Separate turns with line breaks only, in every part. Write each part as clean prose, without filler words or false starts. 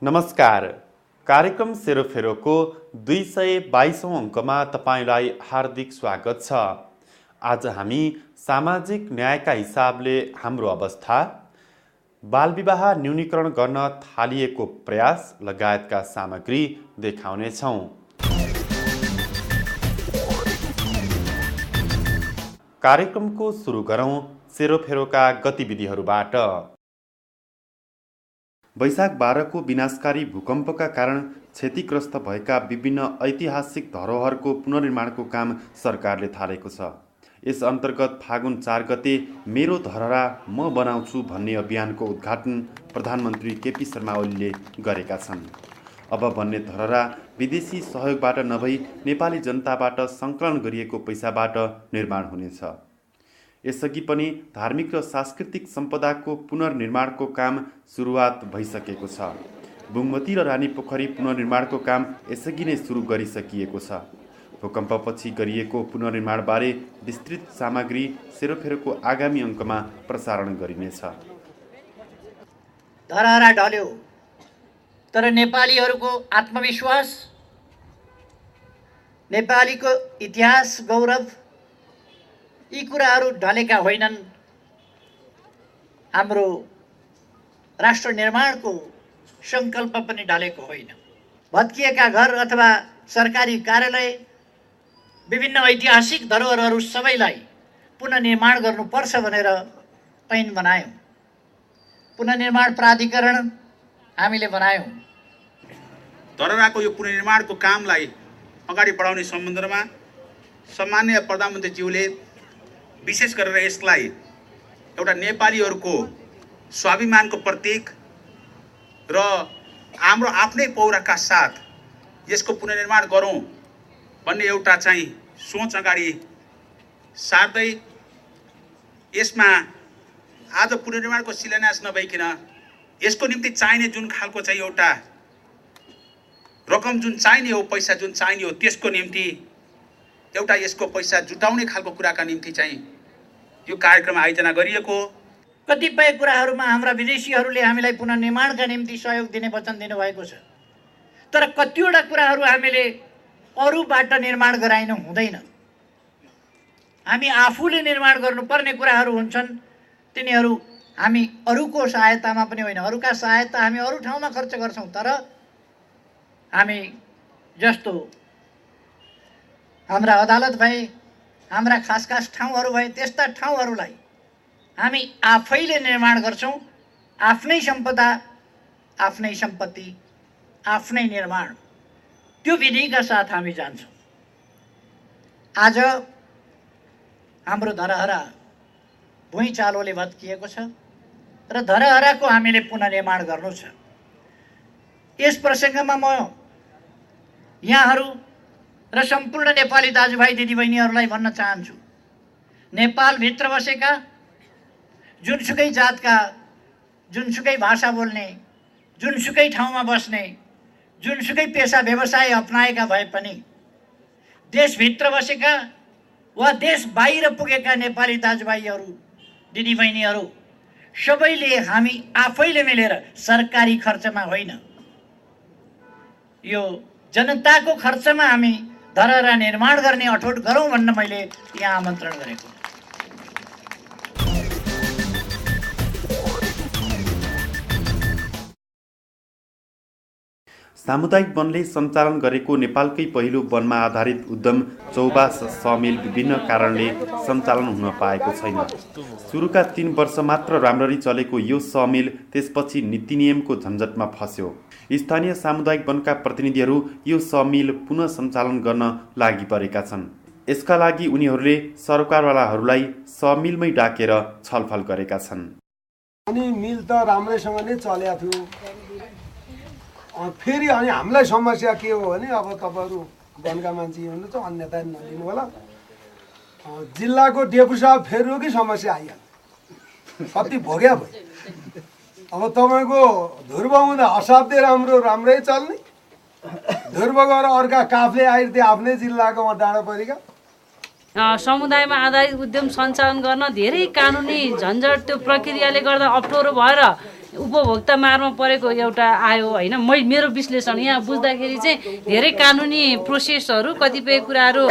नमस्कार। कार्यक्रम सेरोफेरोको 222औं अङ्कमा तपाईलाई हार्दिक स्वागत छ। आज हामी सामाजिक न्यायका हिसाबले हाम्रो अवस्था, बालविवाह न्यूनीकरण गर्न थालिएको प्रयास लगायतका सामग्री देखाउनेछौँ। कार्यक्रमको सुरु गरौँ सेरोफेरोका गतिविधिहरूबाट। वैशाख 12 को विनाशकारी भूकम्पका कारण क्षतिग्रस्त भएका विभिन्न ऐतिहासिक धरोहरको पुनर्निर्माणको काम सरकारले थालेको छ। यस अन्तर्गत फागुन 4 गते मेरो धरहरा म बनाउँछु भन्ने अभियानको उद्घाटन प्रधानमन्त्री केपी शर्मा ओलीले गरेका छन्। अब भन्ने धरहरा विदेशी सहयोगबाट नभई नेपाली जनताबाट सङ्कलन गरिएको पैसाबाट निर्माण हुनेछ। यसअघि पनि धार्मिक र सांस्कृतिक सम्पदाको पुनर्निर्माणको काम सुरुवात भइसकेको छ। बुङमती र रानी पोखरी पुनर्निर्माणको काम यसअघि नै सुरु गरिसकिएको छ। भूकम्पपछि गरिएको पुनर्निर्माणबारे विस्तृत सामग्री सेरोफेरोको आगामी अङ्कमा प्रसारण गरिनेछ।
धरहरा ढल्यो तर नेपालीहरूको आत्मविश्वास, नेपालीको इतिहास गौरव यी कुराहरू ढलेका होइनन्। हाम्रो राष्ट्र निर्माणको सङ्कल्प पनि ढलेको होइन। भत्किएका घर अथवा सरकारी कार्यालय, विभिन्न ऐतिहासिक धरोहरहरू सबैलाई पुनर्निर्माण गर्नुपर्छ भनेर ऐन बनायौँ। पुनर्निर्माण प्राधिकरण हामीले बनायौँ।
धरहराको यो पुनर्निर्माणको कामलाई अगाडि बढाउने सम्बन्धमा सम्माननीय प्रधानमन्त्रीज्यूले विशेष गरेर यसलाई एउटा नेपालीहरूको स्वाभिमानको प्रतीक र हाम्रो आफ्नै पौराका साथ यसको पुनर्निर्माण गरौँ भन्ने एउटा चाहिँ सोच अगाडि सार्दै यसमा आज पुनर्निर्माणको शिलान्यास नभइकन यसको निम्ति चाहिने जुन खालको चाहिँ एउटा रकम जुन चाहिने हो, पैसा जुन चाहिने हो, त्यसको निम्ति एउटा यसको पैसा जुटाउने खालको कुराका निम्ति चाहिँ यो कार्यक्रम आयोजना गरिएको।
कतिपय कुराहरूमा हाम्रा विदेशीहरूले हामीलाई पुनर्निर्माणका निम्ति सहयोग दिने वचन दिनुभएको छ, तर कतिवटा कुराहरू हामीले अरूबाट निर्माण गराइनु हुँदैन। हामी आफूले निर्माण गर्नुपर्ने कुराहरू हुन्छन्, तिनीहरू हामी अरूको सहायतामा पनि होइन, अरूका सहायता हामी अरू ठाउँमा खर्च गर्छौँ, तर हामी जस्तो हाम्रा अदालत भए, हाम्रा खास खास ठाउँहरू भए, त्यस्ता ठाउँहरूलाई हामी आफैले निर्माण गर्छौँ। आफ्नै सम्पदा, आफ्नै सम्पत्ति, आफ्नै निर्माण, त्यो विधिका साथ हामी जान्छौँ। आज हाम्रो धरहरा भुइँचालोले भत्किएको छ र धरहराको हामीले पुनर्निर्माण गर्नु छ। यस प्रसङ्गमा म यहाँहरू र सम्पूर्ण नेपाली दाजुभाइ दिदीबहिनीहरूलाई भन्न चाहन्छु, नेपालभित्र बसेका जुनसुकै जातका, जुनसुकै भाषा बोल्ने, जुनसुकै ठाउँमा बस्ने, जुनसुकै पेसा व्यवसाय अपनाएका भए पनि देशभित्र बसेका वा देश बाहिर पुगेका नेपाली दाजुभाइहरू दिदीबहिनीहरू सबैले हामी आफैले मिलेर सरकारी खर्चमा होइन, यो जनताको खर्चमा हामी धरहरा निर्माण गर्ने अठोट गरौँ भन्न मैले यहाँ आमन्त्रण गरेको।
सामुदायिक वनले सञ्चालन गरेको नेपालकै पहिलो वनमा आधारित उद्यम चौबास समिल विभिन्न कारणले सञ्चालन हुन पाएको छैन। सुरुका 3 वर्ष मात्र राम्ररी चलेको यो समिल त्यसपछि नीति नियमको झन्झटमा फस्यो। स्थानीय सामुदायिक वनका प्रतिनिधिहरू यो समिल पुनः सञ्चालन गर्न लागि परेका छन्। यसका लागि उनीहरूले सरकारवालाहरूलाई समिलमै डाकेर छलफल गरेका छन्।
अनि मिल त राम्रैसँग नै चलेको थियो। फेरि अनि हामीलाई समस्या के हो भने अब तपाईँहरू वनका मान्छे हुनुहुन्छ, अन्यथा नलिनु होला। जिल्लाको डेपु साहब फेरि समस्या आइहाल्यो, कति भोग्या भयो। अब तपाईँको ध्रुव हुँदा असाध्यै राम्रै चल्ने, ध्रुव गएर अर्का काफले आइदिए आफ्नै जिल्लाको डाँडा परेका।
समुदायमा आधारित उद्यम सञ्चालन गर्न धेरै कानुनी झन्झट, त्यो प्रक्रियाले गर्दा अप्ठ्यारो भएर उपभोक्ता मारमा परेको एउटा आयो होइन। मेरो विश्लेषण यहाँ बुझ्दाखेरि चाहिँ धेरै कानुनी प्रोसेसहरू कतिपय कुराहरू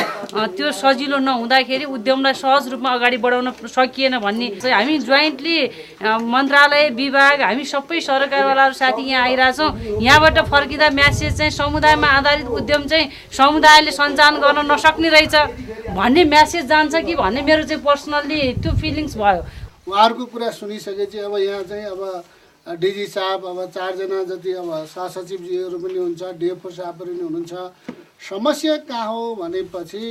त्यो सजिलो नहुँदाखेरि उद्यमलाई सहज रूपमा अगाडि बढाउन सकिएन भन्ने चाहिँ हामी जोइन्टली मन्त्रालय विभाग हामी सबै सरकारवालाहरू साथी यहाँ आइरहेछौँ। यहाँबाट फर्किँदा म्यासेज चाहिँ समुदायमा आधारित उद्यम चाहिँ समुदायले सञ्चालन गर्न नसक्ने रहेछ भन्ने म्यासेज जान्छ कि भन्ने मेरो चाहिँ पर्सनल्ली त्यो फिलिङ्स भयो।
उहाँहरूको कुरा सुनिसकेपछि अब यहाँ चाहिँ अब डिजी साहब अब 4 जना जति अब सहसचिवजीहरू पनि हुन्छ, डिएफओ साहब पनि हुनुहुन्छ। समस्या कहाँ हो भनेपछि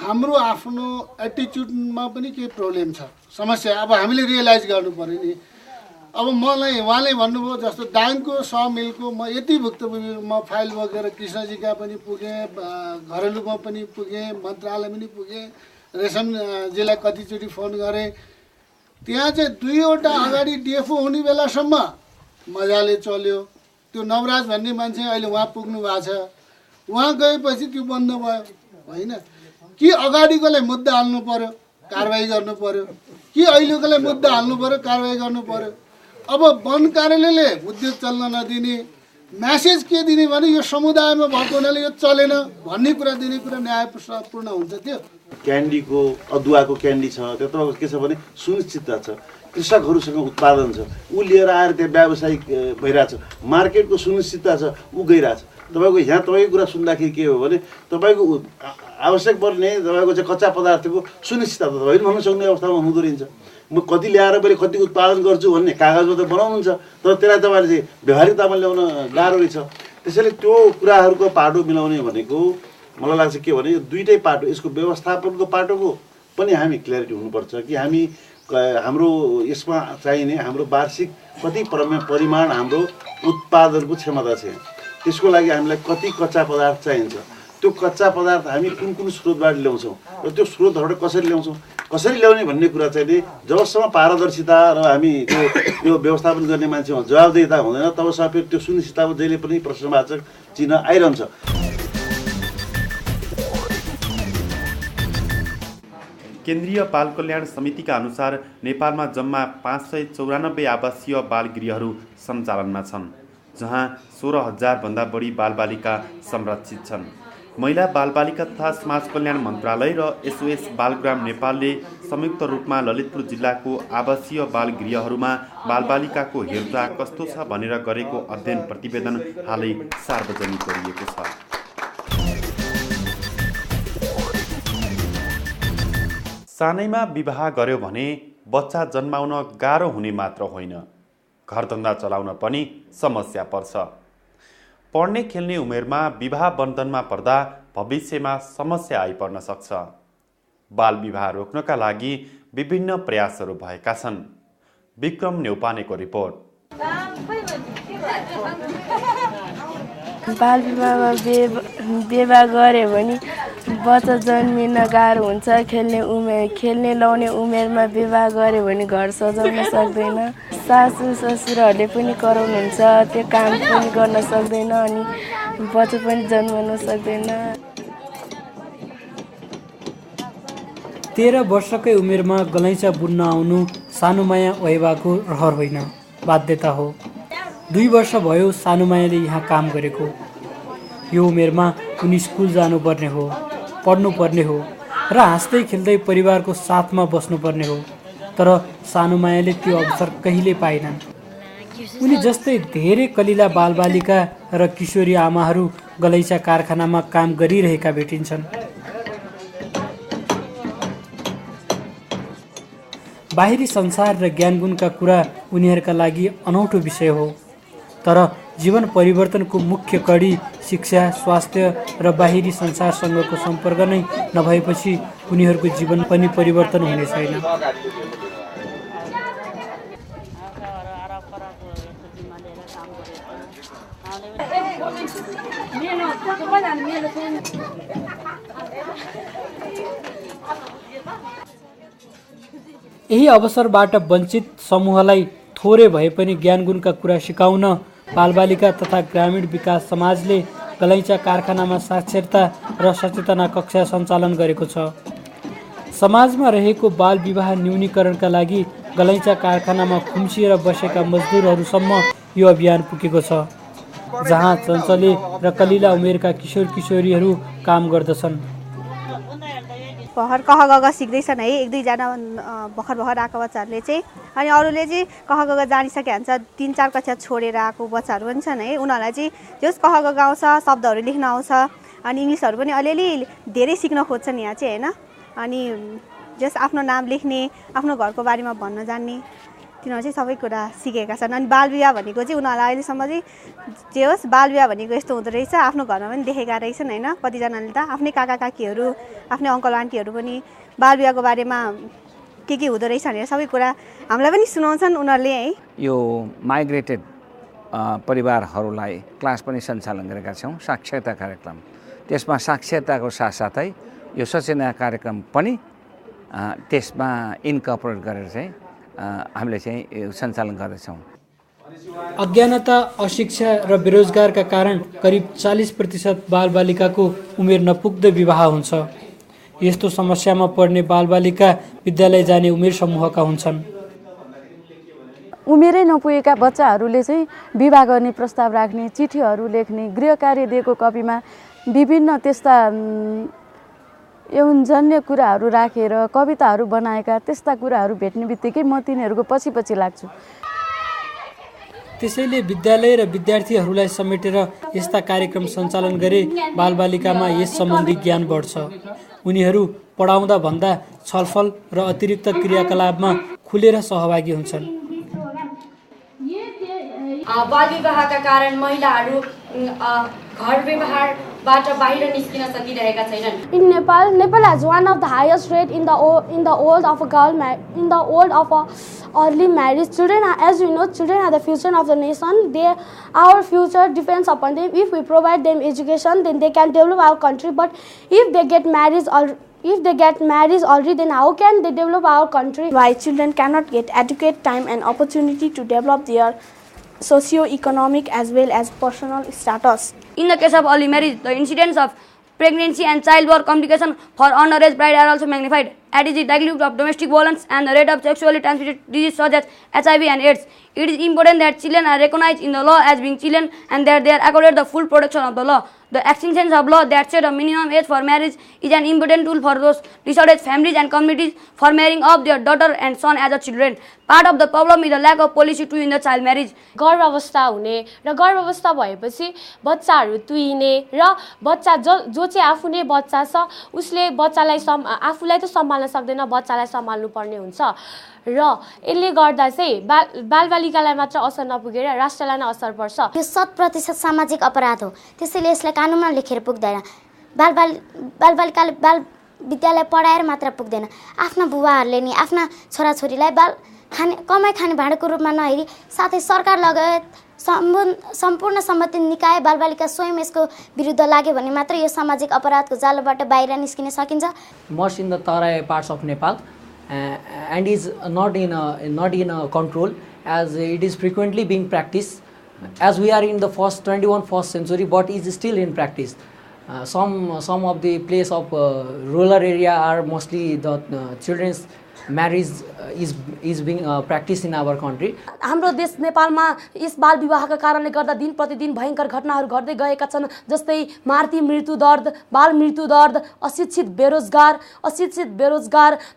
हाम्रो आफ्नो एटिच्युडमा पनि केही प्रब्लम छ। समस्या अब हामीले रियलाइज गर्नु पर्यो नि। अब मलाई उहाँले भन्नुभयो जस्तो दाङको 100 मिलको म यति भुक्तभोगी म फाइल बोकेर कृष्णजीका पनि पुगेँ, घरेलुमा पनि पुगेँ, मन्त्रालय पनि पुगेँ, रेशमजीलाई कतिचोटि फोन गरेँ। त्यहाँ चाहिँ 2वटा अगाडि डिएफओ हुने बेलासम्म मजाले चल्यो। त्यो नवराज भन्ने मान्छे अहिले उहाँ पुग्नु भएको छ, उहाँ गएपछि त्यो बन्द भयो होइन। कि अगाडिकोलाई मुद्दा हाल्नु पर्यो, कारवाही गर्नु पर्यो, कि अहिलेकोलाई मुद्दा हाल्नु पर्यो, कारवाही गर्नु पर्यो। अब वन कार्यालयले उद्योग चल्न नदिने म्यासेज के दिने भने यो समुदायमा भएको हुनाले यो चलेन भन्ने कुरा दिने कुरा न्यायपूर्ण हुन्छ। त्यो
क्यान्डीको अदुवाको क्यान्डी छ, त्यो तपाईँको के छ भने सुनिश्चितता छ, कृषकहरूसँग उत्पादन छ, ऊ लिएर आएर त्यहाँ व्यावसायिक भइरहेछ, मार्केटको सुनिश्चितता छ, ऊ गइरहेछ। तपाईँको यहाँ तपाईँको कुरा सुन्दाखेरि के हो भने तपाईँको आवश्यक पर्ने तपाईँको चाहिँ कच्चा पदार्थको सुनिश्चितता त तपाईँ भन्न सक्ने अवस्थामा हुँदो रहेछ। म कति ल्याएर मैले कति उत्पादन गर्छु भन्ने कागजमा त बनाउनुहुन्छ, तर त्यसलाई तपाईँले चाहिँ व्यवहारिकतामा ल्याउन गाह्रो रहेछ। त्यसैले त्यो कुराहरूको पाटो मिलाउने भनेको मलाई लाग्छ के भने यो दुईटै पाटो, यसको व्यवस्थापनको पाटोको पनि हामी क्ल्यारिटी हुनुपर्छ कि हामी हाम्रो यसमा चाहिने हाम्रो वार्षिक कति परिमाण हाम्रो उत्पादनको क्षमता छ, त्यसको लागि हामीलाई कति कच्चा पदार्थ चाहिन्छ, त्यो कच्चा पदार्थ हामी कुन कुन स्रोतबाट ल्याउँछौँ र त्यो स्रोतबाट कसरी ल्याउँछौँ, कसरी ल्याउने भन्ने कुरा चाहिँ नि जबसम्म पारदर्शिता र हामी त्यो व्यवस्थापन गर्ने मान्छेमा जवाबदेहिता हुँदैन तबसम्म फेरि त्यो सुनिश्चिततामा जहिले पनि प्रश्नवाचक चिन्ह आइरहन्छ।
केन्द्रीय बाल कल्याण समितिका अनुसार नेपालमा जम्मा 594 आवासीय बालगृहहरू सञ्चालनमा छन्, जहाँ 16,000 भन्दा बढी बालबालिका संरक्षित छन्। महिला बालबालिका तथा समाज कल्याण मन्त्रालय र एसओएस बालग्राम नेपालले संयुक्त रूपमा ललितपुर जिल्लाको आवासीय बालगृहहरूमा बालबालिकाको हेरचाह कस्तो छ भनेर गरेको अध्ययन प्रतिवेदन हालै सार्वजनिक गरिएको छ। सानैमा विवाह गर्यो भने बच्चा जन्माउन गाह्रो हुने मात्र होइन, घरधन्दा चलाउन पनि समस्या पर्छ। पढ्ने खेल्ने उमेरमा विवाह बन्धनमा पर्दा भविष्यमा समस्या आइपर्न सक्छ। बाल विवाह रोक्नका लागि विभिन्न प्रयासहरू भएका छन्। विक्रम नेउपानेको रिपोर्ट।
बाल विवाहमा विवाह गऱ्यो भने बच्चा जन्मिन गाह्रो हुन्छ। खेल्ने लाउने उमेरमा विवाह गऱ्यो भने घर सजाउन सक्दैन, सासू ससुराहरूले पनि कराउनुहुन्छ, त्यो काम पनि गर्न सक्दैन अनि बच्चा पनि जन्माउन सक्दैन।
13 वर्षकै उमेरमा गलैँचा बुन्न आउनु सानुमाया वैवाको रहर होइन, बाध्यता हो। 2 वर्ष भयो सानुमायाले यहाँ काम गरेको। यो उमेरमा उनी स्कुल जानुपर्ने हो, पढ्नुपर्ने हो र हाँस्दै खेल्दै परिवारको साथमा बस्नुपर्ने हो, तर सानुमायाले त्यो अवसर कहिले पाएनन्। उनी जस्तै धेरै कलिला बालबालिका र किशोरी आमाहरू गलैँचा कारखानामा काम गरिरहेका भेटिन्छन्। बाहिरी संसार र ज्ञानगुणका कुरा उनीहरूका लागि अनौठो विषय हो, तर जीवन परिवर्तनको मुख्य कडी शिक्षा, स्वास्थ्य र बाहिरी संसारसँगको सम्पर्क नै नभएपछि उनीहरूको जीवन पनि परिवर्तन हुने छैन। यही अवसरबाट वञ्चित समूहलाई थोरै भए पनि ज्ञानगुणका कुरा सिकाउन बालबालिका तथा ग्रामीण विकास समाजले गलैँचा कारखानामा साक्षरता र सचेतना कक्षा सञ्चालन गरेको छ। समाजमा रहेको बाल विवाह न्यूनीकरणका लागि गलैँचा कारखानामा खुम्सिएर बसेका मजदुरहरूसम्म यो अभियान पुगेको छ, जहाँ चञ्चले र कलिला उमेरका किशोर किशोरीहरू काम गर्दछन्।
भर्खर कह गग सिक्दैछन् है, एक दुईजना भर्खर आएको बच्चाहरूले चाहिँ, अनि अरूले चाहिँ कह गग जानिसके हुन्छ, 3-4 कक्षा छोडेर आएको बच्चाहरू पनि छन् है। उनीहरूलाई चाहिँ जस कह गग आउँछ, शब्दहरू लेख्न आउँछ, अनि इङ्ग्लिसहरू पनि अलिअलि धेरै सिक्न खोज्छन् यहाँ चाहिँ होइन। अनि जस आफ्नो नाम लेख्ने, आफ्नो घरको बारेमा भन्न जान्ने, तिनीहरू चाहिँ सबै कुरा सिकेका छन्। अनि बालविवाह भनेको चाहिँ उनीहरूलाई अहिलेसम्म चाहिँ जे होस् बालविवाह भनेको यस्तो हुँदो रहेछ आफ्नो घरमा पनि देखेका रहेछन् होइन। कतिजनाले त आफ्नै काका काकीहरू, आफ्नै अङ्कल आन्टीहरू पनि बालविवाहको बारेमा के हुँदो रहेछ भनेर सबै कुरा हामीलाई पनि सुनाउँछन् उनीहरूले है।
यो माइग्रेटेड परिवारहरूलाई क्लास पनि सञ्चालन गरेका छौँ, साक्षरता कार्यक्रम। त्यसमा साक्षरताको साथसाथै यो सचेतना कार्यक्रम पनि त्यसमा इन्कर्पोरेट गरेर चाहिँ हामीले चाहिँ सञ्चालन गर्दैछौँ।
अज्ञानता, अशिक्षा र बेरोजगारका कारण करिब 40% बालबालिकाको उमेर नपुग्दै विवाह हुन्छ। यस्तो समस्यामा पर्ने बालबालिका विद्यालय जाने उमेर समूहका हुन्छन्।
उमेरै नपुगेका बच्चाहरूले चाहिँ विवाह गर्ने प्रस्ताव राख्ने, चिठीहरू लेख्ने, गृह कार्य दिएको कपीमा विभिन्न त्यस्ता यौनजन्य कुराहरू राखेर कविताहरू बनाएका त्यस्ता कुराहरू भेट्ने बित्तिकै म तिनीहरूको पछि लाग्छु।
त्यसैले विद्यालय र विद्यार्थीहरूलाई समेटेर यस्ता कार्यक्रम सञ्चालन गरे बालबालिकामा यस सम्बन्धी ज्ञान बढ्छ। उनीहरू पढाउँदा भन्दा छलफल र अतिरिक्त क्रियाकलापमा खुलेर सहभागी हुन्छन्।
बालविवाहका कारण महिलाहरू घर व्यवहारबाट बाहिर निस्किन सकिरहेका छैनन्।
In Nepal has one of the highest rate in the old of early marriage. Children, as we know, children are the future of the nation. Our future depends upon them. If we provide them education, then they can develop our country. But if they get married already, then how can they develop our country?
Why children cannot get adequate time and opportunity to develop their socio-economic as well as personal status.
In the case of early marriage, the incidence of pregnancy and childbirth complications for underage bride are also magnified, as is the likelihood of domestic violence and the rate of sexually transmitted diseases such as HIV and AIDS. It is important that children are recognized in the law as being children and that they are accorded the full protection of the law. The extension of law that set a minimum age for marriage is an important tool for those disadvantaged families and communities for marrying off their daughter and son as a children. Part of the problem is the lack of policy to in the child marriage.
गर्भावस्था हुने र गर्भावस्था भएपछि बच्चाहरू तुइने र बच्चा जो चाहिँ आफू नै बच्चा छ उसले बच्चालाई आफूलाई त सम्हाल्न सक्दैन, बच्चालाई सम्हाल्नु पर्ने हुन्छ र यसले गर्दा चाहिँ बालबालिकालाई मात्र असर नपुगेर राष्ट्रलाई नै असर पर्छ।
यो 100% सामाजिक अपराध हो, त्यसैले यसलाई कानुनमा लेखेर पुग्दैन। बालबालिकाले बाल विद्यालय पढाएर मात्र पुग्दैन, आफ्ना बुबाहरूले नि आफ्ना छोराछोरीलाई कमाइ खाने भाँडाको रूपमा नहेरी साथै सरकार लगायत सम्पूर्ण सम्बन्धित निकाय बालबालिका स्वयं यसको विरुद्ध लाग्यो भने मात्र यो सामाजिक अपराधको जालोबाट बाहिर निस्किन सकिन्छ।
Most in the Tarai parts of Nepal and is not in a control, as it is frequently being practiced, as we are in the 21st century, but is still in practice. Some of the place of rural area are mostly the children's marriage is being practiced in our country.
हाम्रो देश नेपालमा यस बाल विवाहका कारणले गर्दा दिन प्रतिदिन भयंकर घटनाहरू घट्दै गएका छन्, जस्तै मातृ मृत्यु दर, बाल मृत्यु दर, अशिक्षित बेरोजगार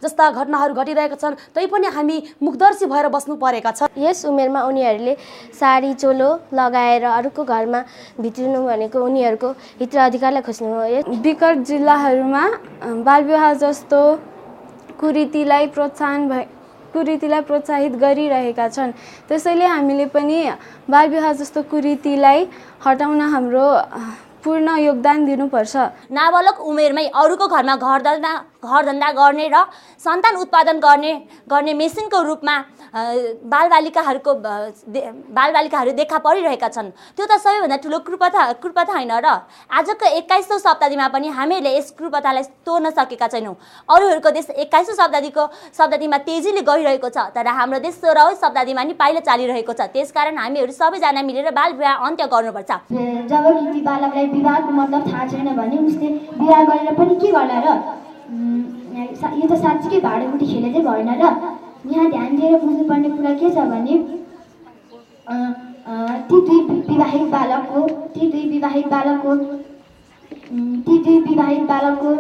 जस्ता घटनाहरू घटिरहेका छन्। तैपनि हामी मुखदर्शी भएर बस्नु परेका छ।
यस उमेरमा उनीहरूले साडी चोलो लगाएर अरूको घरमा भित्रिनु भनेको उनीहरूको हिताधिकारलाई खोज्नु हो। विकट जिल्लाहरूमा बाल विवाह जस्तो कुरीतिलाई प्रोत्साहित गरिरहेका छन्। त्यसैले हामीले पनि बाल विवाह जस्तो कुरीतिलाई हटाउन हाम्रो पूर्ण योगदान दिनुपर्छ।
नाबालक उमेरमै अरूको घरमा घरधन्दा गर्ने र सन्तान उत्पादन गर्ने मेसिनको रूपमा बालबालिकाहरू देखा परिरहेका छन्। त्यो त सबैभन्दा ठुलो कुप्रथा होइन र आजको 21औं शताब्दीमा पनि हामीले यस कुप्रथालाई तोड्न सकेका छैनौँ। अरूहरूको देश 21औं शताब्दीमा तेजीले गइरहेको छ, तर हाम्रो देश 16औं शताब्दीमा नि पाइला चालिरहेको छ। त्यसकारण हामीहरू सबैजना मिलेर बाल विवाह अन्त्य गर्नुपर्छ।
जब कि बालकलाई विवाहको मतलब थाहा छैन भने उसले विवाह गरेर पनि के गर्ला र यो त साँच्चीकै भाँडाकुटी खेले चाहिँ भएन र यहाँ ध्यान दिएर बुझ्नुपर्ने कुरा के छ भने ती दुई विवाहित बालकको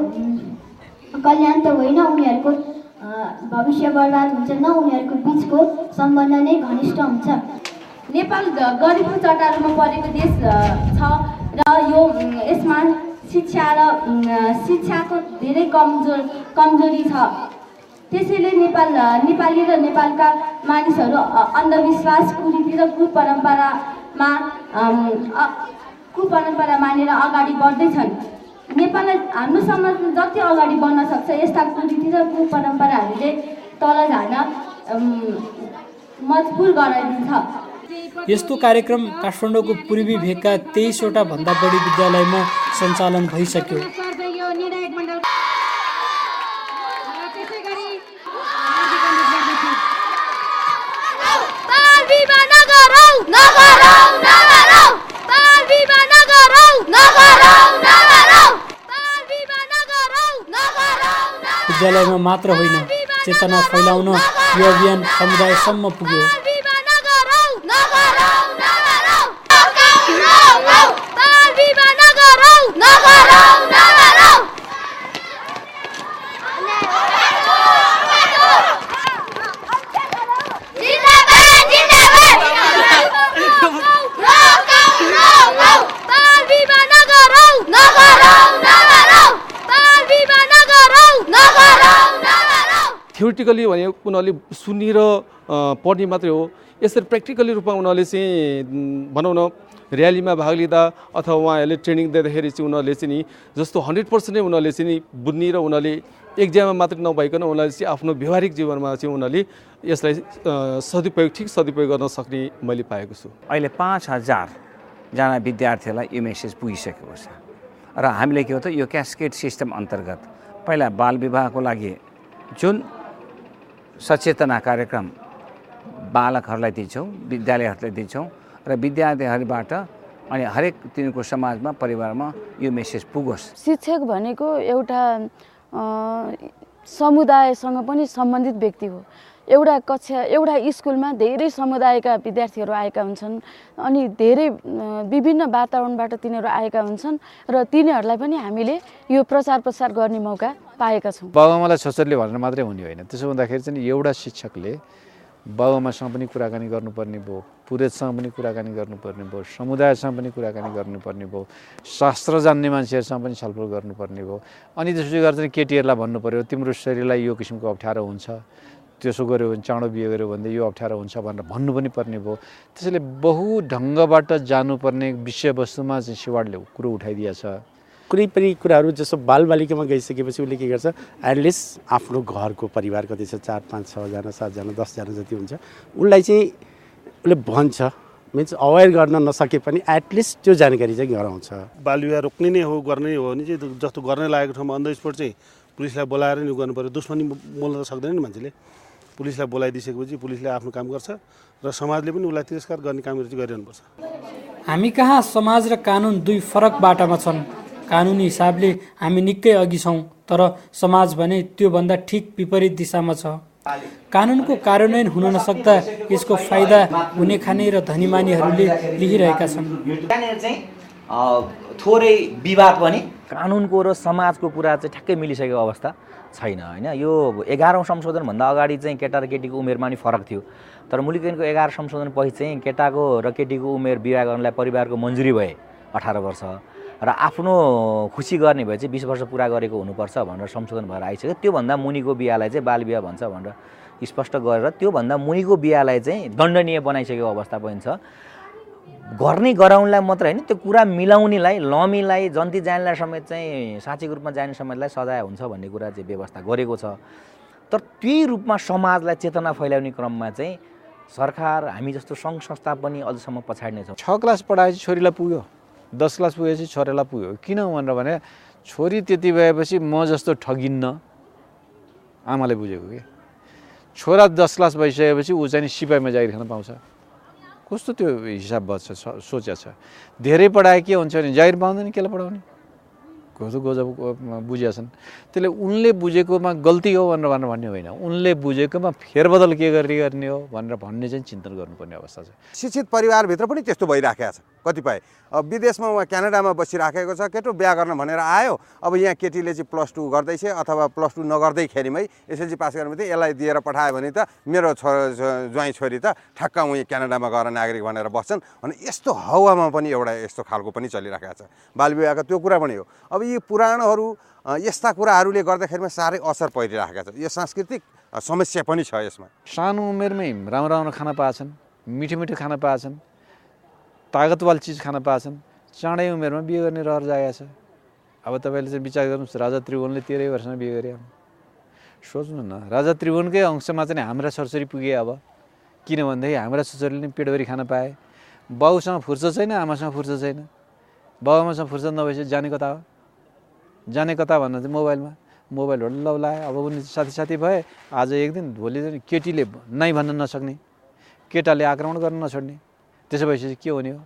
कल्याण त होइन, उनीहरूको भविष्य बर्बाद हुन्छ, न उनीहरूको बिचको सम्बन्ध नै घनिष्ठ हुन्छ।
नेपाल गरिब चट्टानमा परेको देश छ र यसमा शिक्षाको धेरै कमजोरी छ। त्यसैले नेपाली र नेपालका मानिसहरू अन्धविश्वास, कुरीति र कुपरम्परा मानेर अगाडि बढ्दैछन्। नेपाललाई हाम्रो समाजमा जति अगाडि बढ्न सक्छ यस्ता कुरीति र कुपरम्पराहरूले तल झार्न मजबुर गराइदिन्छ।
यस्तो कार्यक्रम काठमाडौँको पूर्वी भेगका 23वटा भन्दा बढी विद्यालयमा सञ्चालन भइसक्यो। विद्यालयमा मात्र होइन, चेतना फैलाउन यो अभियान समुदायसम्म पुग्यो।
थ्योरिटिकली भने उनीहरूले सुनेर पढ्ने मात्रै हो, यसरी प्र्याक्टिकली रूपमा उनीहरूले चाहिँ भनौँ न र्यालीमा भाग लिँदा अथवा उहाँहरूले ट्रेनिङ दिँदाखेरि चाहिँ उनीहरूले चाहिँ नि जस्तो 100% नै उनीहरूले चाहिँ नि बुझ्ने र उनीहरूले एक्जाममा मात्रै नभइकन उनीहरूले चाहिँ आफ्नो व्यवहारिक जीवनमा चाहिँ उनीहरूले यसलाई ठिक सदुपयोग गर्न सक्ने मैले पाएको छु।
अहिले 5000 जना विद्यार्थीलाई यो मेसेज पुगिसकेको छ र हामीले के हो त यो क्यास्केड सिस्टम अन्तर्गत पहिला बाल विवाहको लागि जुन सचेतना कार्यक्रम बालकहरूलाई दिन्छौँ, विद्यालयहरूलाई दिन्छौँ र विद्यार्थीहरूबाट अनि हरेक तिनीहरूको समाजमा परिवारमा यो मेसेज पुगोस्।
शिक्षक भनेको एउटा समुदायसँग पनि सम्बन्धित व्यक्ति हो। एउटा कक्षा एउटा स्कुलमा धेरै समुदायका विद्यार्थीहरू आएका हुन्छन् अनि धेरै विभिन्न वातावरणबाट तिनीहरू आएका हुन्छन् र तिनीहरूलाई पनि हामीले यो प्रचार प्रसार गर्ने मौका पाएका छौँ।
बाबुआमालाई छोरीले भनेर मात्रै हुने होइन, त्यसो हुँदाखेरि चाहिँ एउटा शिक्षकले बाबुआमासँग पनि कुराकानी गर्नुपर्ने भयो, पुरोहितसँग पनि कुराकानी गर्नुपर्ने भयो, समुदायसँग पनि कुराकानी गर्नुपर्ने भयो, शास्त्र जान्ने मान्छेहरूसँग पनि छलफल गर्नुपर्ने भयो। अनि त्यसपछि गरेर चाहिँ केटीहरूलाई भन्नु पऱ्यो तिम्रो शरीरलाई यो किसिमको अप्ठ्यारो हुन्छ, त्यसो गऱ्यो भने चाँडो बिहे गऱ्यो भने यो अप्ठ्यारो हुन्छ भनेर भन्नु पनि पर्ने भयो। त्यसैले बहु ढङ्गबाट जानुपर्ने विषयवस्तुमा चाहिँ सिवाडले कुरो उठाइदिएछ।
कुनै पनि कुराहरू जस्तो बालबालिकामा गइसकेपछि उसले के गर्छ, एटलिस्ट आफ्नो घरको परिवार कति छ 4, 5, 6 जना 7 जना 10 जना जति हुन्छ उसलाई चाहिँ उसले भन्छ, मिन्स अवेर गर्न नसके पनि एटलिस्ट त्यो जानकारी चाहिँ गराउँछ।
बालविवाह रोक्ने नै हो, गर्ने हो भने चाहिँ जस्तो गर्ने लागेको ठाउँमा अन द स्पोट चाहिँ पुलिसलाई बोलाएर नि गर्नु पर्यो। दुश्मनी बोल्न त सक्दैन नि मान्छेले। पुलिसलाई बोलाइदिइसकेपछि पुलिसले आफ्नो काम गर्छ र समाजले पनि उसलाई तिरस्कार गर्ने कामहरू चाहिँ गरिरहनुपर्छ।
हामी कहाँ समाज र कानुन दुई फरक बाटामा छन्। कानुनी हिसाबले हामी निकै अघि छौँ तर समाज भने त्योभन्दा ठिक विपरीत दिशामा छ। कानुनको कार्यान्वयन हुन नसक्दा यसको फाइदा हुने खाने र धनीमानीहरूले लिइरहेका छन्।
थोरै विवाद पनि कानुनको र समाजको कुरा चाहिँ ठ्याक्कै मिलिसकेको अवस्था छैन होइन। यो 11औं संशोधनभन्दा अगाडि चाहिँ केटा र केटीको उमेरमा नि फरक थियो, तर मुलुक ऐनको 11 संशोधनपछि चाहिँ केटाको र केटीको उमेर विवाह गर्नलाई परिवारको मन्जुरी भए 18 वर्ष र आफ्नो खुसी गर्ने भए चाहिँ 20 वर्ष पुरा गरेको हुनुपर्छ भनेर संशोधन भएर आइसक्यो। त्योभन्दा मुनिको बिहालाई चाहिँ बाल विवाह भन्छ भनेर स्पष्ट गरेर त्योभन्दा मुनिको बिहालाई चाहिँ दण्डनीय बनाइसकेको अवस्था पनि छ। गर्ने गराउनलाई मात्र होइन, त्यो कुरा मिलाउनेलाई लमीलाई जन्ती जानेलाई समेत चाहिँ साँचीको रूपमा जाने समेतलाई सजाय हुन्छ भन्ने कुरा चाहिँ व्यवस्था गरेको छ। तर त्यही रूपमा समाजलाई चेतना फैलाउने क्रममा चाहिँ सरकार हामी जस्तो सङ्घ संस्था पनि अझसम्म पछाडि नै छ।
6 क्लास पढाएपछि छोरीलाई पुग्यो, 10 क्लास पुगेपछि छोरालाई पुग्यो। किन भनेर भने छोरी त्यति भएपछि म जस्तो ठगिन्न आमाले बुझेको कि छोरा 10 क्लास भइसकेपछि ऊ चाहिँ सिपाहीमा जागिर खान पाउँछ। कस्तो त्यो हिसाब बच्छ सोचेको छ। धेरै पढाए के हुन्छ भने जागिर पाउँदैन, केलाई पढाउने गजब बुझेछन्। त्यसले उनले बुझेकोमा गल्ती हो भनेर भन्ने होइन, उनले बुझेकोमा फेरबदल के गर्ने हो भनेर भन्ने चाहिँ चिन्तन गर्नुपर्ने अवस्था छ।
शिक्षित परिवारभित्र पनि त्यस्तो भइराखेको छ। कतिपय विदेशमा उहाँ क्यानाडामा बसिराखेको छ, केटो बिहा गर्न भनेर आयो, अब यहाँ केटीले चाहिँ +2 गर्दैछ अथवा +2 नगर्दैखेरिमै एसएलसी पास गर्नु थियो, यसलाई दिएर पठायो भने त मेरो ज्वाइँ छोरी त ठ्याक्क उहीँ क्यानाडामा गएर नागरिक भनेर बस्छन् अनि यस्तो हावामा पनि एउटा यस्तो खालको पनि चलिरहेको छ। बालविवाहको त्यो कुरा पनि हो। अब यी पुराणहरू यस्ता कुराहरूले गर्दाखेरिमा साह्रै असर परिरहेका छ। यो सांस्कृतिक समस्या पनि छ यसमा।
सानो उमेरमै राम्रो राम्रो खाना पाएछन्, मिठो मिठो खाना पाएछन्, तागतवाल चिज खान पाएछन्, चाँडै उमेरमा बिहे गर्ने रहर जागेको छ। अब तपाईँले चाहिँ विचार गर्नुहोस्, राजा त्रिभुवनले 13 वर्षमा बिहे गरे। सोच्नु न, राजा त्रिभुवनकै अंशमा चाहिँ हाम्रा छोरछोरी पुगे। अब किनभनेदेखि हाम्रा छोरछोरीले नि पेटभरि खान पाए। बाउसँग फुर्सद छैन, आमासँग फुर्सद छैन। बाबुआमासँग फुर्सद नभएपछि जाने कता हो? जाने कता भन्दा चाहिँ मोबाइलबाट लौ लाए। अब उनी साथी भए, आज एक दिन भोलि दिन केटीले नै भन्न नसक्ने, केटाले आक्रमण गर्न नछोड्ने, त्यसो भएपछि के हुने हो?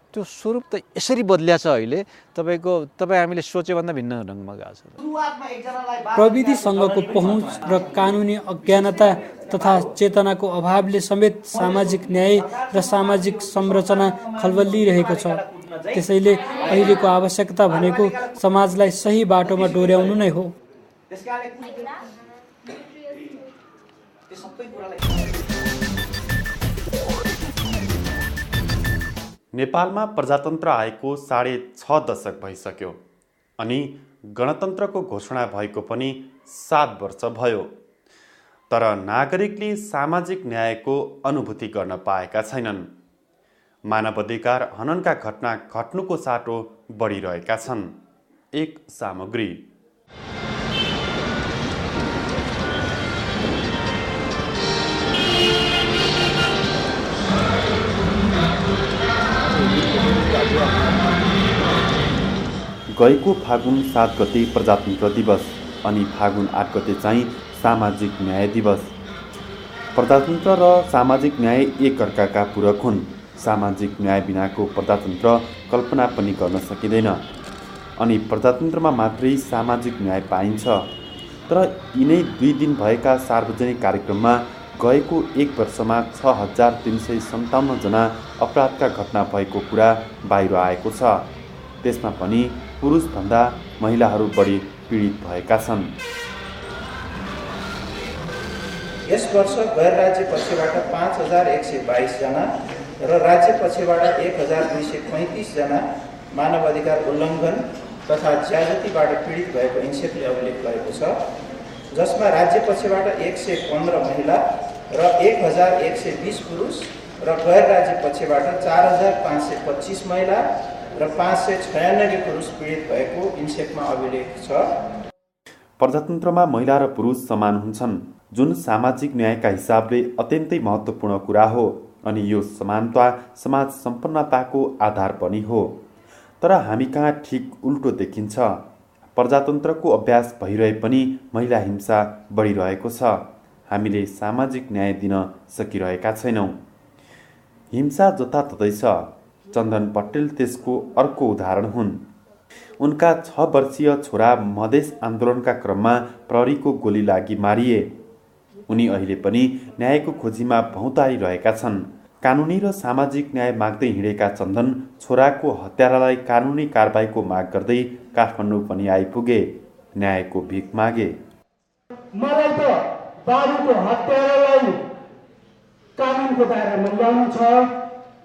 त्यो स्वरूप त यसरी बदल्या छ अहिले। तपाईँ हामीले सोचेभन्दा भिन्न ढङ्गमा गएको छ।
प्रविधिसँगको पहुँच र कानुनी अज्ञानता तथा चेतनाको अभावले समेत सामाजिक न्याय र सामाजिक संरचना खलबलिरहेको छ। त्यसैले अहिलेको आवश्यकता भनेको समाजलाई सही बाटोमा डोर्याउनु नै हो।
नेपालमा प्रजातन्त्र आएको 6.5 दशक भइसक्यो अनि गणतन्त्रको घोषणा भएको पनि 7 वर्ष भयो। तर नागरिकले सामाजिक न्यायको अनुभूति गर्न पाएका छैनन्। मानवाधिकार हननका घटना घट्नुको साटो बढिरहेका छन्। एक सामग्री। गएको फागुन 7 गते प्रजातन्त्र दिवस अनि फागुन 8 गते चाहिँ सामाजिक न्याय दिवस। प्रजातन्त्र र सामाजिक न्याय एक अर्काका पूरक हुन्। सामाजिक न्याय बिनाको प्रजातन्त्र कल्पना पनि गर्न सकिँदैन अनि प्रजातन्त्रमा मात्रै सामाजिक न्याय पाइन्छ। तर यिनै 2 दिन भएका सार्वजनिक कार्यक्रममा गएको 1 वर्षमा 6357 जना अपराधका घटना भएको कुरा बाहिर आएको छ। त्यसमा पनि पुरुषभन्दा महिलाहरू बढी पीडित भएका छन्।
यस वर्ष गैर राज्य पक्षबाट 5122 जना र राज्य पक्षबाट 1235 जना मानवाधिकार उल्लङ्घन तथा ज्यादतीबाट पीडित भएको इन्सेपले अभिलेख गरेको छ, जसमा राज्य पक्षबाट 115 महिला र 1120 पुरुष र गैर राज्य पक्षबाट 4525 महिला र 596 पुरुष पीडित भएको इन्सेपमा अभिलेख छ।
प्रजातन्त्रमा महिला र पुरुष समान हुन्छन्, जुन सामाजिक न्यायका हिसाबले अत्यन्तै महत्त्वपूर्ण कुरा हो अनि यो समानता समाज सम्पन्नताको आधार पनि हो। तर हामी कहाँ ठिक उल्टो देखिन्छ। प्रजातन्त्रको अभ्यास भइरहे पनि महिला हिंसा बढिरहेको छ। हामीले सामाजिक न्याय दिन सकिरहेका छैनौँ। हिंसा जताततै छ। चन्दन पटेल त्यसको अर्को उदाहरण हुन्। उनका 6 वर्षीय छोरा मधेस आन्दोलनका क्रममा प्रहरीको गोली लागि मारिए। उनी अहिले पनि न्यायको खोजीमा भौँतारिरहेका छन्। कानुनी र सामाजिक न्याय माग्दै हिँडेका चन्दन छोराको हत्यारालाई कानुनी कारबाहीको माग गर्दै काठमाडौँ पनि आइपुगे। न्यायको भिख मागे।
मलाई त बाबुको हत्यारालाई कानुनको दायरामा ल्याउनु छ,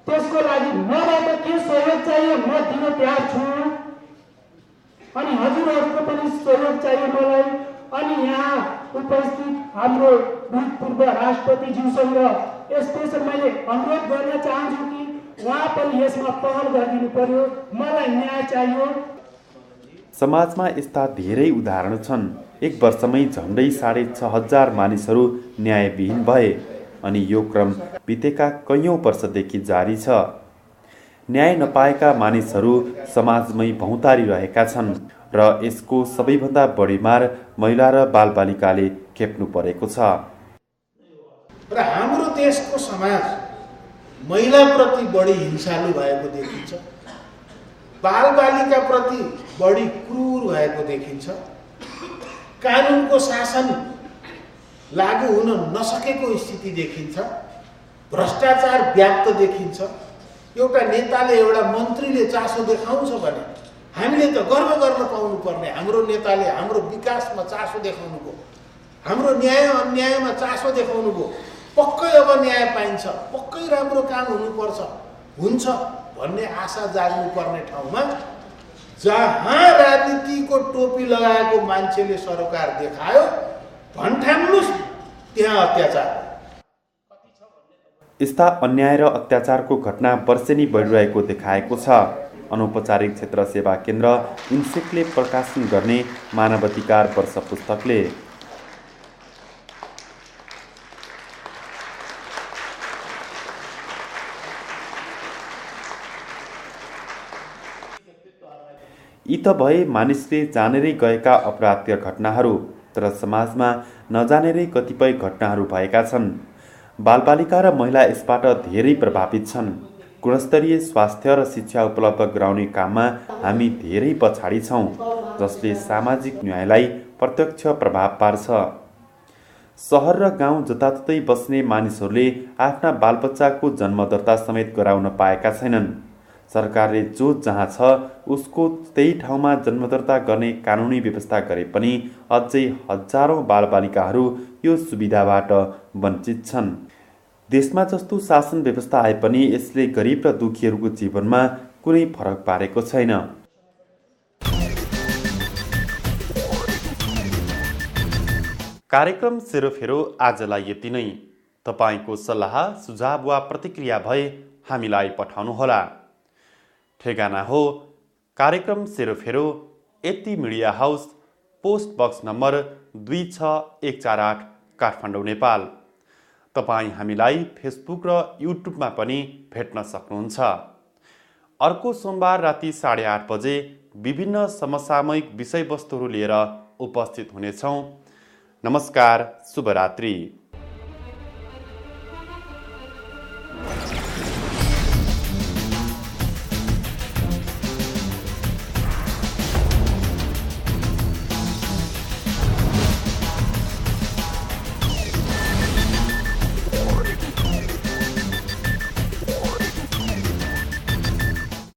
त्यसको लागि मलाई त के सहयोग चाहियो म दिन तयार छु अनि हजुरहरूको पनि सहयोग चाहियो मलाई। अनि यहाँ उपस्थित हाम्रो भूतपूर्व राष्ट्रपतिज्यूसँग यसपछि मैले अनुरोध गर्न चाहन्छु कि उहाँ पनि यसमा पहल गरिदिनु पर्यो। मलाई न्याय चाहियो।
समाजमा यस्ता धेरै उदाहरण छन्। 1 वर्षमै झन्डै 6500 मानिसहरू न्यायविहीन भए अनि यो क्रम बितेका कैयौँ वर्षदेखि जारी छ। न्याय नपाएका मानिसहरू समाजमै भौँतारिरहेका छन् र यसको सबैभन्दा बढी मार महिला र बालबालिकाले खेप्नु परेको छ।
र हाम्रो देशको समाज महिलाप्रति बढी हिंसालु भएको देखिन्छ। बालबालिकाप्रति बढी क्रूर भएको देखिन्छ। कानुनको शासन लागू हुन नसकेको स्थिति देखिन्छ। भ्रष्टाचार व्याप्त देखिन्छ। एउटा नेताले एउटा मन्त्रीले चासो देखाउँछ भने हामीले त गर्व गर्न पाउनुपर्ने, हाम्रो नेताले हाम्रो विकासमा चासो देखाउनु भयो, हाम्रो न्याय अन्यायमा चासो देखाउनु भयो, पक्कै अब न्याय पाइन्छ, पक्कै राम्रो काम हुनुपर्छ, हुन्छ भन्ने आशा जाग्नुपर्ने ठाउँमा जहाँ राजनीतिको टोपी लगाएको मान्छेले सरकार देखायो भन्ठान्नुस् त्यहाँ अत्याचार।
यस्ता अन्याय र अत्याचारको घटना वर्षेनी बढिरहेको देखाएको छ। अनौपचारिक क्षेत्र सेवा केन्द्र इन्सेकले प्रकाशन गर्ने मानवाधिकार वर्ष पुस्तकले यी त भए मानिसले जानेरै गएका अपराधीय घटनाहरू, तर समाजमा नजानेरै कतिपय घटनाहरू भएका छन्। बालबालिका र महिला यसबाट धेरै प्रभावित छन्। गुणस्तरीय स्वास्थ्य र शिक्षा उपलब्ध गराउने काममा हामी धेरै पछाडि छौँ, जसले सामाजिक न्यायलाई प्रत्यक्ष प्रभाव पार्छ। सहर र गाउँ जताततै बस्ने मानिसहरूले आफ्ना बालबच्चाको जन्मदर्ता समेत गराउन पाएका छैनन्। सरकारले जो जहाँ छ उसको त्यही ठाउँमा जन्मदर्ता गर्ने कानुनी व्यवस्था गरे पनि अझै हजारौँ बालबालिकाहरू यो सुविधाबाट वञ्चित छन्। देशमा जस्तो शासन व्यवस्था आए पनि यसले गरिब र दुखीहरूको जीवनमा कुनै फरक पारेको छैन। कार्यक्रम सेरोफेरो आजलाई यति नै। तपाईको सल्लाह सुझाव वा प्रतिक्रिया भए हामीलाई पठाउनुहोला। ठेगाना हो कार्यक्रम Serophero, Etti media house, post box number 26148, Kathmandu, Nepal. तपाईँ हामीलाई फेसबुक र युट्युबमा पनि भेट्न सक्नुहुन्छ। अर्को सोमबार राति 8:30 बजे विभिन्न समसामयिक विषयवस्तुहरू लिएर उपस्थित हुनेछौँ। नमस्कार, शुभरात्रि।